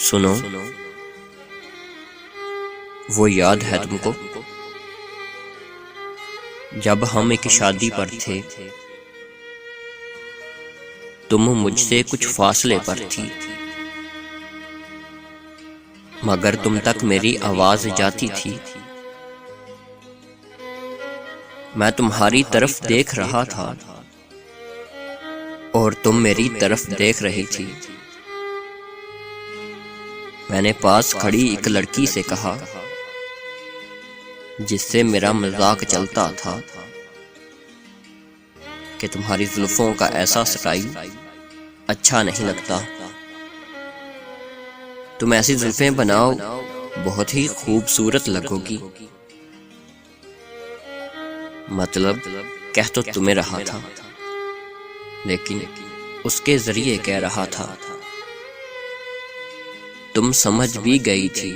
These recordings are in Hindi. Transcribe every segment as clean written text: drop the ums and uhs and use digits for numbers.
सुनो, वो याद है तुमको जब हम एक शादी पर थे। तुम मुझसे कुछ फासले पर थी, मगर तुम तक मेरी आवाज जाती थी। मैं तुम्हारी तरफ देख रहा था और तुम मेरी तरफ देख रही थी। मैंने पास खड़ी एक लड़की से कहा, जिससे मेरा मजाक चलता था, कि तुम्हारी जुल्फों का ऐसा स्टाइल अच्छा नहीं लगता। तुम ऐसी जुल्फें बनाओ, बहुत ही खूबसूरत लगोगी। मतलब कह तो तुम्हें रहा था, लेकिन उसके जरिए कह रहा था। तुम समझ भी गई थी।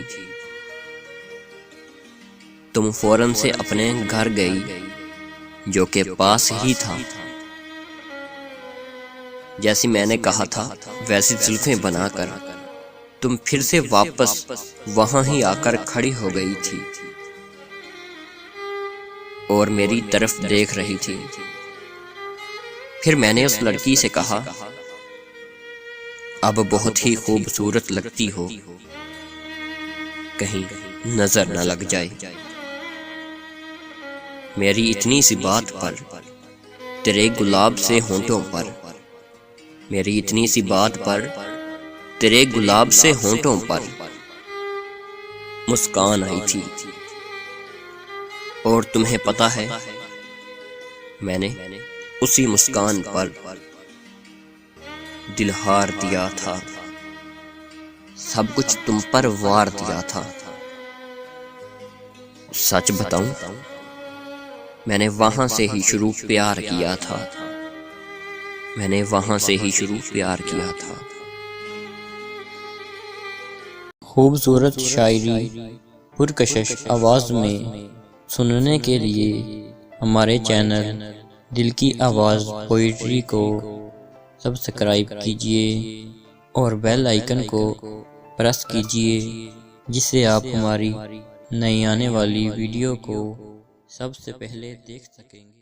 तुम फौरन से अपने घर गई, जो कि पास ही था। जैसी मैंने कहा था वैसी जुल्फें बनाकर तुम फिर से वापस वहां ही आकर खड़ी हो गई थी और मेरी तरफ देख रही थी। फिर मैंने उस लड़की से कहा, अब बहुत ही खूबसूरत लगती हो, कहीं नजर न लग जाए। मेरी इतनी सी बात पर तेरे गुलाब से होंठों पर, मेरी इतनी सी बात पर तेरे गुलाब से होंठों पर मुस्कान आई थी। और तुम्हें पता है, मैंने उसी मुस्कान पर दिल हार दिया था। सब कुछ तुम पर वार दिया था। सच बताऊं, मैंने वहां से ही शुरू प्यार किया था। मैंने वहां से ही शुरू प्यार किया था। खूबसूरत शायरी पुरकशिश आवाज़ में सुनने के लिए हमारे चैनल दिल की आवाज़ पोइट्री को सब्सक्राइब कीजिए और बेल आइकन को प्रेस कीजिए, जिससे आप हमारी नई आने वाली वीडियो को सबसे पहले देख सकेंगे।